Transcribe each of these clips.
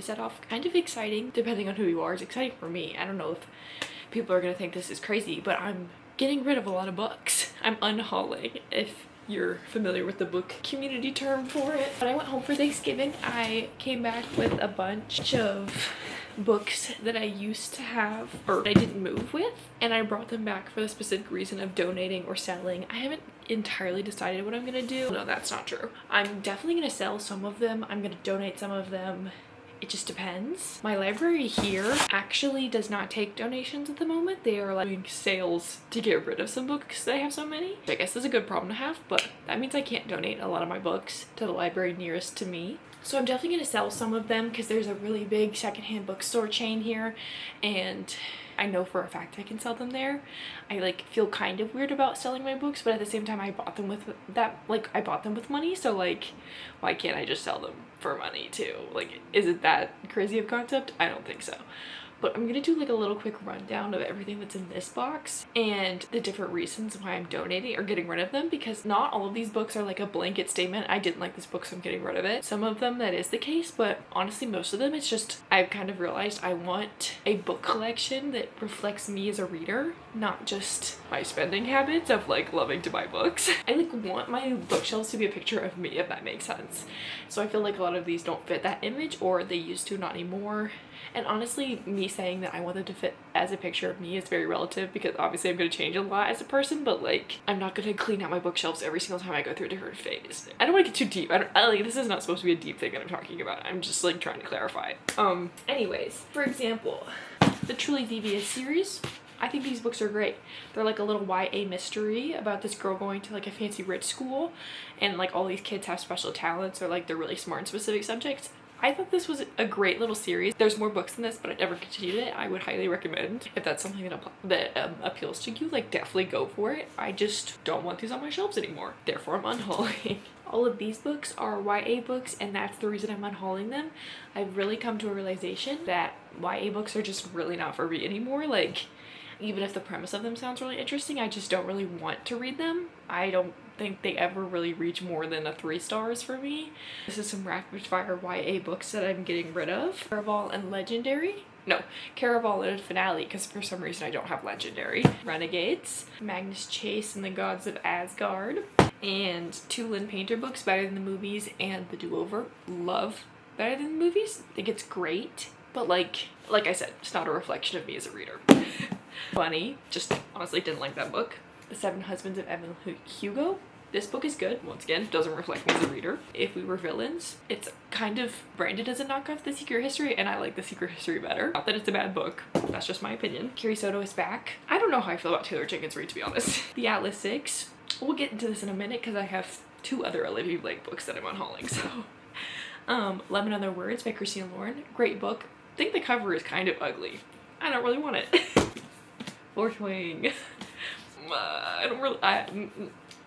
set off kind of exciting, depending on who you are. It's exciting for me. I don't know if people are gonna think this is crazy, but I'm getting rid of a lot of books. I'm unhauling, if you're familiar with the book community term for it. When I went home for Thanksgiving, I came back with a bunch of books that I used to have or I didn't move with, and I brought them back for the specific reason of donating or selling. I haven't entirely decided what I'm gonna do. No, that's not true. I'm definitely gonna sell some of them. I'm gonna donate some of them. It just depends. My library here actually does not take donations at the moment. They are like doing sales to get rid of some books. They have so many. I guess that's a good problem to have, but that means I can't donate a lot of my books to the library nearest to me. So I'm definitely gonna sell some of them because there's a really big secondhand bookstore chain here, and I know for a fact I can sell them there. I like feel kind of weird about selling my books, but at the same time I bought them with that, like I bought them with money, so like why can't I just sell them for money too? Like, is it that crazy of concept? I don't think so. But I'm gonna do like a little quick rundown of everything that's in this box and the different reasons why I'm donating or getting rid of them, because not all of these books are like a blanket statement, I didn't like this book so I'm getting rid of it. Some of them that is the case, but honestly most of them it's just I've kind of realized I want a book collection that reflects me as a reader, not just my spending habits of like loving to buy books. I like want my bookshelves to be a picture of me, if that makes sense. So I feel like a lot of these don't fit that image, or they used to, not anymore. And honestly, me saying that I want them to fit as a picture of me is very relative, because obviously I'm going to change a lot as a person, but like I'm not going to clean out my bookshelves every single time I go through a different phase. I don't want to get too deep. Like this is not supposed to be a deep thing that I'm talking about. I'm just like trying to clarify. Anyways, for example, the Truly Devious series. I think these books are great. They're like a little YA mystery about this girl going to like a fancy rich school, and like all these kids have special talents, or like they're really smart in specific subjects. I thought this was a great little series. There's more books than this, but I never continued it. I would highly recommend, if that's something that appeals to you, like definitely go for it. I just don't want these on my shelves anymore. Therefore, I'm unhauling. All of these books are YA books, and that's the reason I'm unhauling them. I've really come to a realization that YA books are just really not for me anymore. Like, even if the premise of them sounds really interesting, I just don't really want to read them. I don't think they ever really reach more than a 3 stars for me. This is some rapid fire YA books that I'm getting rid of. Caraval and Legendary. No, Caraval and Finale, because for some reason I don't have Legendary. Renegades, Magnus Chase and the Gods of Asgard, and 2 Lynn Painter books, Better Than the Movies and The Do-Over. Love Better Than the Movies. I think it's great, but like I said, it's not a reflection of me as a reader. Funny, just honestly didn't like that book. The 7 Husbands of Evelyn Hugo. This book is good. Once again, doesn't reflect me as a reader. If We Were Villains. It's kind of branded as a knockoff The Secret History, and I like The Secret History better. Not that it's a bad book. That's just my opinion. Carrie Soto is back. I don't know how I feel about Taylor Jenkins Reid, to be honest. The Atlas 6. We'll get into this in a minute because I have 2 other Olivia Blake books that I'm unhauling. So, Lemon Other Words by Christina Lauren. Great book. I think the cover is kind of ugly. I don't really want it. Fourth Wing.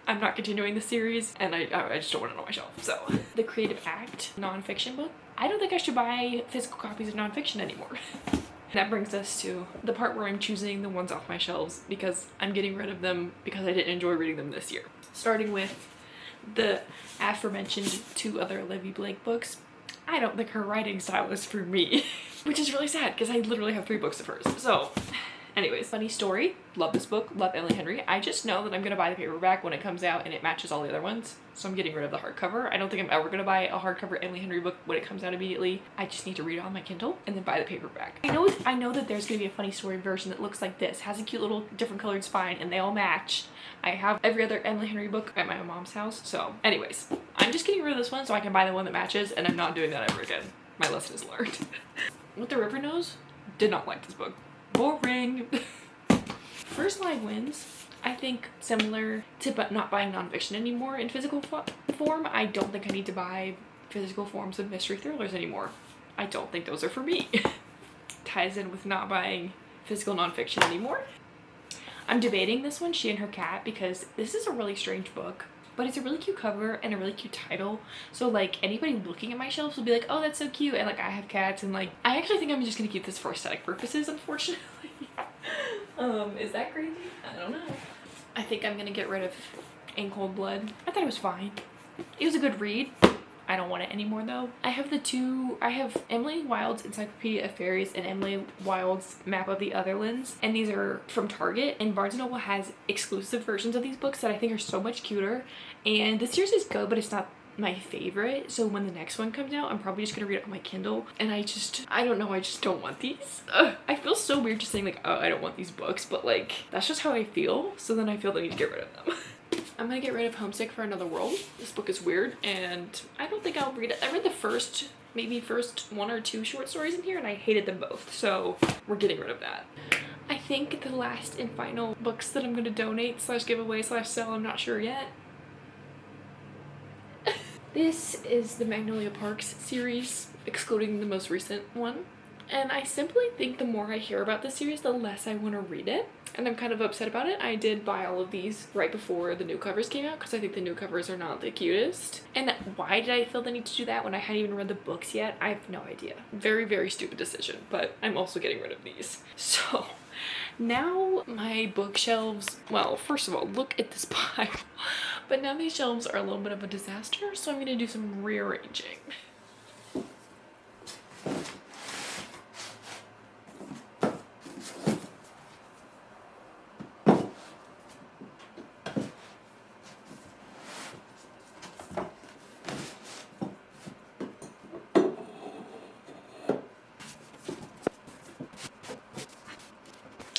I'm not continuing the series, and I just don't want it on my shelf. So, The Creative Act nonfiction book. I don't think I should buy physical copies of nonfiction anymore. That brings us to the part where I'm choosing the ones off my shelves because I'm getting rid of them because I didn't enjoy reading them this year. Starting with the aforementioned 2 other Olivia Blake books. I don't think her writing style is for me, which is really sad because I literally have 3 books of hers. So, anyways, funny story. Love this book. Love Emily Henry. I just know that I'm going to buy the paperback when it comes out and it matches all the other ones. So I'm getting rid of the hardcover. I don't think I'm ever going to buy a hardcover Emily Henry book when it comes out immediately. I just need to read it on my Kindle and then buy the paperback. I know that there's going to be a funny story version that looks like this. Has a cute little different colored spine and they all match. I have every other Emily Henry book at my mom's house. So anyways, I'm just getting rid of this one so I can buy the one that matches, and I'm not doing that ever again. My lesson is learned. With the River Nose, did not like this book. Boring. First Line Wins. I think similar to not buying nonfiction anymore in physical form, I don't think I need to buy physical forms of mystery thrillers anymore. I don't think those are for me. Ties in with not buying physical nonfiction anymore. I'm debating this one, She and Her Cat, because this is a really strange book, but it's a really cute cover and a really cute title. So like anybody looking at my shelves will be like, oh, that's so cute. And like I have cats, and like I actually think I'm just gonna keep this for aesthetic purposes, unfortunately. Is that crazy? I don't know. I think I'm gonna get rid of In Cold Blood. I thought it was fine. It was a good read. I don't want it anymore though. I have Emily Wilde's Encyclopedia of Fairies and Emily Wilde's Map of the Otherlands, and these are from Target, and Barnes & Noble has exclusive versions of these books that I think are so much cuter, and the series is good, but it's not my favorite. So when the next one comes out, I'm probably just gonna read it on my Kindle, and I don't know, I just don't want these. I feel so weird just saying like, oh, I don't want these books, but like that's just how I feel, so then I feel the need to get rid of them. I'm gonna get rid of Homesick for Another World. This book is weird and I don't think I'll read it. I read the maybe first 1 or 2 short stories in here and I hated them both, so we're getting rid of that. I think the last and final books that I'm gonna donate / give away / sell, I'm not sure yet. This is the Magnolia Parks series, excluding the most recent one. And I simply think the more I hear about this series, the less I want to read it. And I'm kind of upset about it. I did buy all of these right before the new covers came out because I think the new covers are not the cutest. And why did I feel the need to do that when I hadn't even read the books yet? I have no idea. Very, very stupid decision, but I'm also getting rid of these. So now my bookshelves, well, first of all, look at this pile. But now these shelves are a little bit of a disaster, so I'm going to do some rearranging.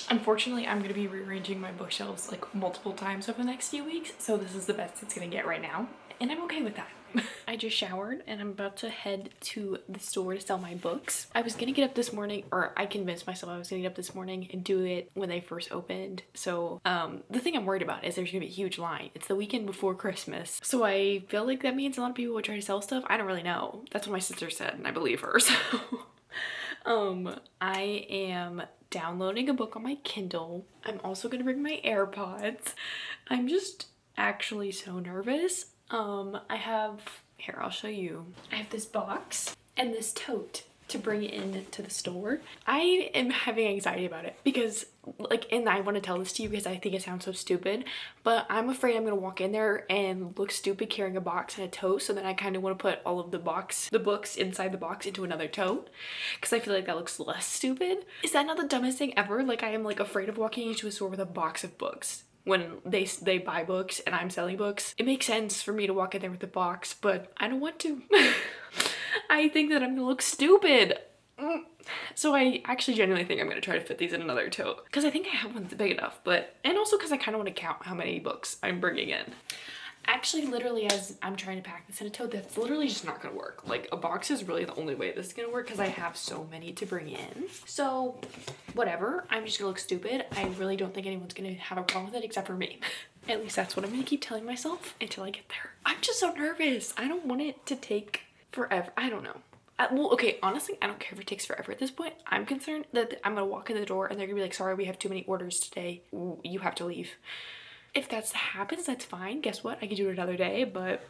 Unfortunately, I'm going to be rearranging my bookshelves like multiple times over the next few weeks, so this is the best it's going to get right now, and I'm okay with that. I just showered and I'm about to head to the store to sell my books. I was gonna get up this morning, or I convinced myself I was gonna get up this morning and do it when they first opened. So the thing I'm worried about is there's gonna be a huge line. It's the weekend before Christmas. So I feel like that means a lot of people will try to sell stuff. I don't really know. That's what my sister said and I believe her. So I am downloading a book on my Kindle. I'm also gonna bring my AirPods. I'm just actually so nervous. Here, I'll show you. I have this box and this tote to bring it in to the store. I am having anxiety about it because and I want to tell this to you because I think it sounds so stupid, but I'm afraid I'm gonna walk in there and look stupid carrying a box and a tote, so then I kind of want to put all of the books inside the box into another tote because I feel like that looks less stupid. Is that not the dumbest thing ever? Like, I am like afraid of walking into a store with a box of books. When they buy books and I'm selling books, it makes sense for me to walk in there with a box, but I don't want to. I think that I'm gonna look stupid. So I actually genuinely think I'm gonna try to fit these in another tote because I think I have one that's big enough, and also because I kind of want to count how many books I'm bringing in. Actually, literally, as I'm trying to pack this in a tote, that's literally just not gonna work. Like, a box is really the only way this is gonna work because I have so many to bring in. So, whatever. I'm just gonna look stupid. I really don't think anyone's gonna have a problem with it except for me. At least that's what I'm gonna keep telling myself until I get there. I'm just so nervous. I don't want it to take forever. I don't know. Well, okay, honestly, I don't care if it takes forever at this point. I'm concerned that I'm gonna walk in the door and they're gonna be like, sorry, we have too many orders today. You have to leave. If that happens, that's fine. Guess what? I can do it another day, but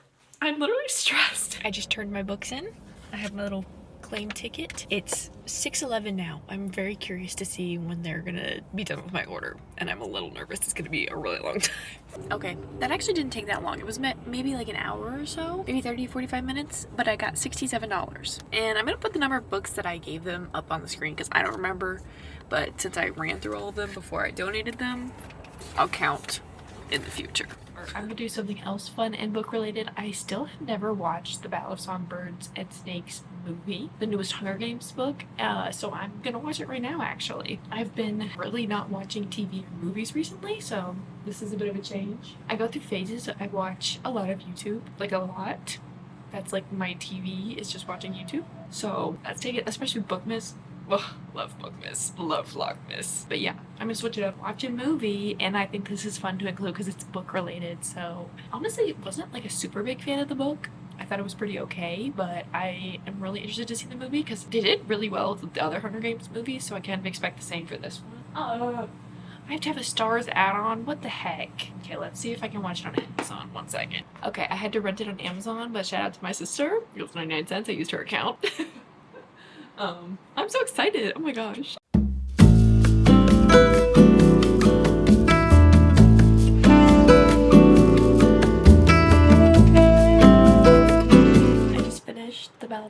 I'm literally stressed. I just turned my books in. I have my little claim ticket. It's 6:11 now. I'm very curious to see when they're gonna be done with my order, and I'm a little nervous. It's gonna be a really long time. Okay, that actually didn't take that long. It was maybe like an hour or so, maybe 30-45 minutes, but I got $67. And I'm gonna put the number of books that I gave them up on the screen because I don't remember, but since I ran through all of them before I donated them, I'll count in the future. I'm gonna do something else fun and book related. I still have never watched the Battle of Songbirds and Snakes movie, the newest Hunger Games book, so I'm gonna watch it right now actually. I've been really not watching TV or movies recently, so this is a bit of a change. I go through phases. I watch a lot of YouTube, like a lot. That's like my TV is just watching YouTube. So let's take it, especially Bookmas. Ugh, love Bookmas, love Vlogmas. But yeah, I'm gonna switch it up, watch a movie, and I think this is fun to include because it's book related. So honestly, wasn't like a super big fan of the book. I thought it was pretty okay, but I am really interested to see the movie because they did really well with the other Hunger Games movies, so I kind of expect the same for this one. I have to have a Stars add-on. What the heck? Okay, let's see if I can watch it on Amazon. 1 second. Okay, I had to rent it on Amazon, but shout out to my sister. It was 99 cents. I used her account. I'm so excited. Oh my gosh.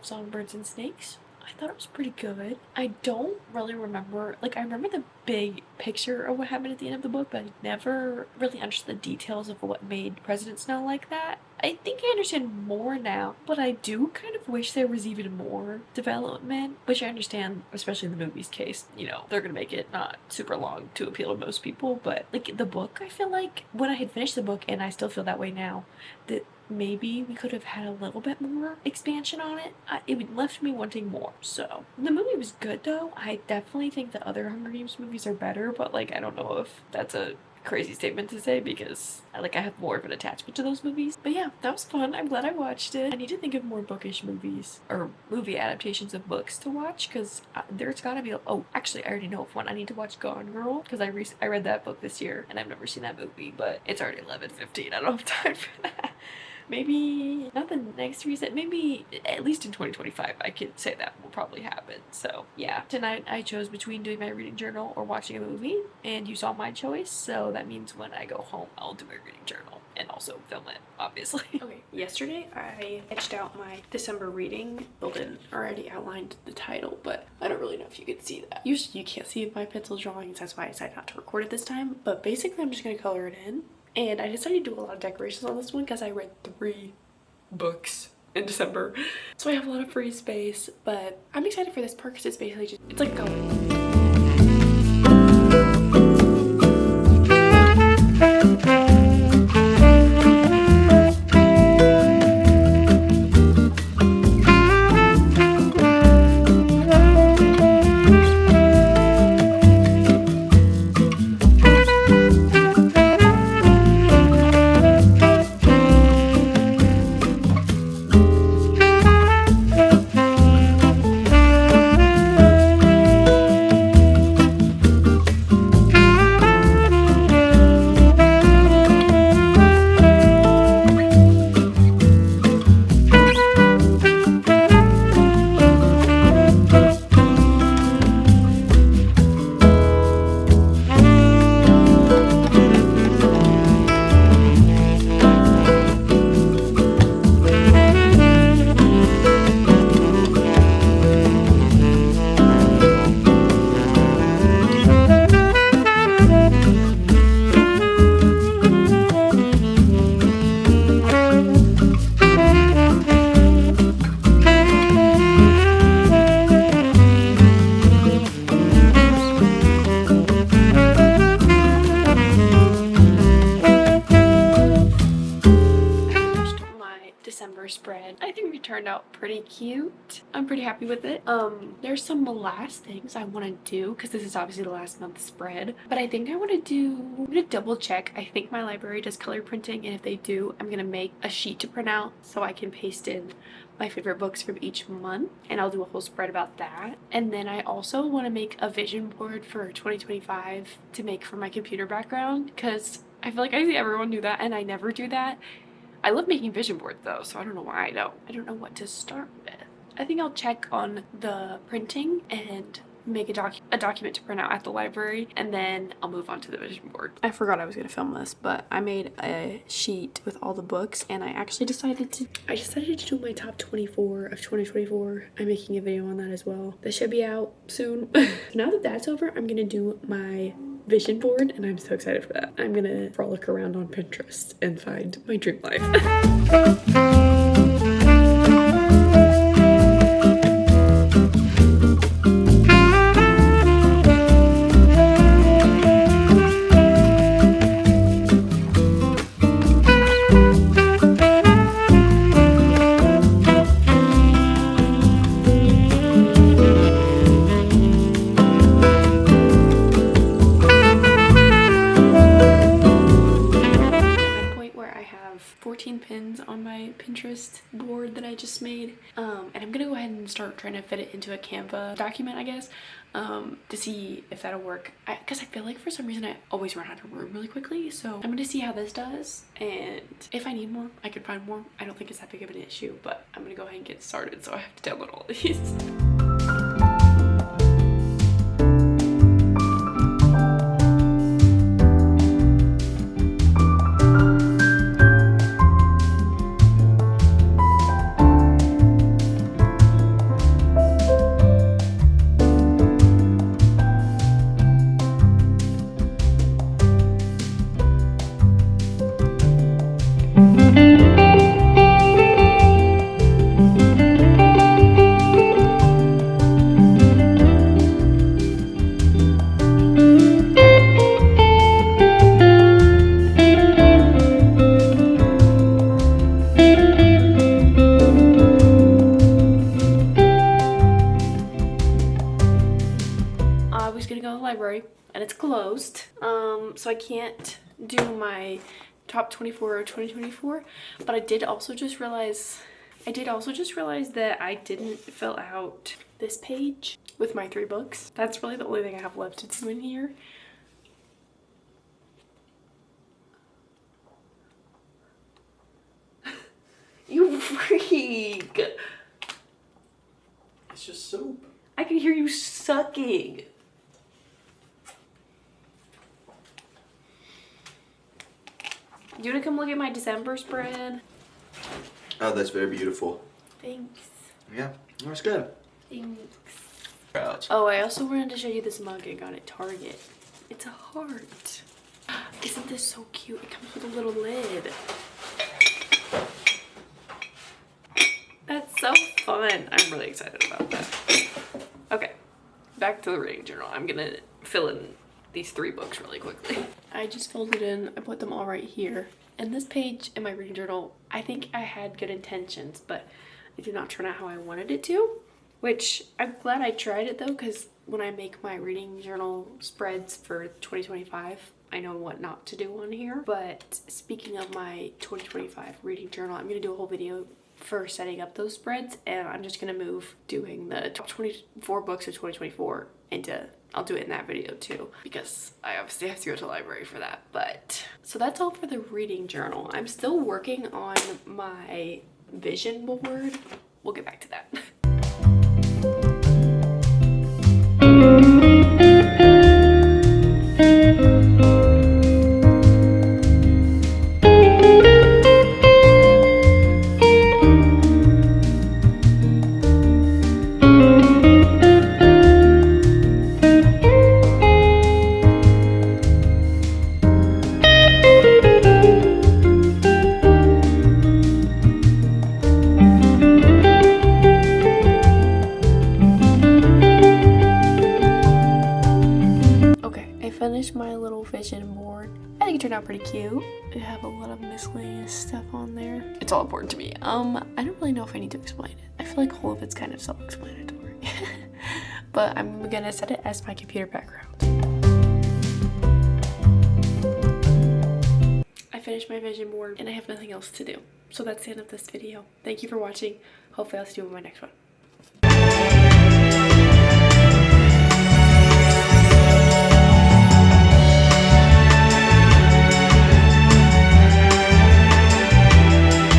Love Songbirds and Snakes. I thought it was pretty good. I don't really remember, like, I remember the big picture of what happened at the end of the book, but I never really understood the details of what made President Snow like that. I think I understand more now, but I do kind of wish there was even more development, which I understand, especially in the movie's case. You know, they're gonna make it not super long to appeal to most people, but like the book, I feel like when I had finished the book, and I still feel that way now, that maybe we could have had a little bit more expansion on it. It left me wanting more. So the movie was good though. I definitely think the other Hunger Games movies are better, but like I don't know if that's a crazy statement to say because I have more of an attachment to those movies. But yeah, that was fun. I'm glad I watched it. I need to think of more bookish movies or movie adaptations of books to watch because there's gotta be oh, actually I already know of one. I need to watch Gone Girl because I read that book this year and I've never seen that movie, but it's already 11:15. I don't have time for that. Maybe not the next recent, maybe at least in 2025 I could say that will probably happen. So yeah, tonight I chose between doing my reading journal or watching a movie, and you saw my choice, so that means when I go home I'll do my reading journal and also film it, obviously. Okay, yesterday I etched out my December reading. Bill didn't already outlined the title, but I don't really know if you could see that. Usually you can't see my pencil drawings, that's why I decided not to record it this time, but basically I'm just gonna color it in. And I decided to do a lot of decorations on this one because I read 3 books in December. So I have a lot of free space, but I'm excited for this part because it's basically just, it's like a color. Spread. I think it turned out pretty cute. I'm pretty happy with it. There's some last things I want to do because this is obviously the last month spread, but I think I'm gonna double check. I think my library does color printing, and if they do, I'm gonna make a sheet to print out so I can paste in my favorite books from each month, and I'll do a whole spread about that. And then I also want to make a vision board for 2025 to make for my computer background because I feel like I see everyone do that and I never do that. I love making vision boards though, so I don't know why I don't know what to start with. I think I'll check on the printing and make a document to print out at the library, and then I'll move on to the vision board. I forgot I was gonna film this, but I made a sheet with all the books, and I actually decided to do my top 24 of 2024. I'm making a video on that as well. That should be out soon. Now that that's over, I'm gonna do my vision board, and I'm so excited for that. I'm gonna frolic around on Pinterest and find my dream life. On my Pinterest board that I just made, and I'm gonna go ahead and start trying to fit it into a Canva document, I guess, to see if that'll work, because I feel like for some reason I always run out of room really quickly. So I'm gonna see how this does, and if I need more I could find more. I don't think it's that big of an issue, but I'm gonna go ahead and get started, so I have to download all these. most. So I can't do my top 24 or 2024, but I did also just realize that I didn't fill out this page with my 3 books. That's really the only thing I have left to do in here. You freak! It's just soup. I can hear you sucking. You wanna come look at my December spread? Oh, that's very beautiful. Thanks. Yeah, that's good. Thanks. Oh, I also wanted to show you this mug I got at Target. It's a heart. Isn't this so cute? It comes with a little lid. That's so fun. I'm really excited about that. Okay, back to the reading journal. I'm gonna fill in these 3 books really quickly. I just filled it in. I put them all right here. And this page in my reading journal, I think I had good intentions, but it did not turn out how I wanted it to. Which I'm glad I tried it though, because when I make my reading journal spreads for 2025, I know what not to do on here. But speaking of my 2025 reading journal, I'm gonna do a whole video for setting up those spreads, and I'm just gonna move doing the top 24 books of 2024 into, I'll do it in that video too, because I obviously have to go to the library for that. But so that's all for the reading journal. I'm still working on my vision board. We'll get back to that. Finished my little vision board. I think it turned out pretty cute. I have a lot of miscellaneous stuff on there. It's all important to me. I don't really know if I need to explain it. I feel like all of it's kind of self-explanatory. But I'm gonna set it as my computer background. I finished my vision board and I have nothing else to do. So that's the end of this video. Thank you for watching. Hopefully I'll see you in my next one.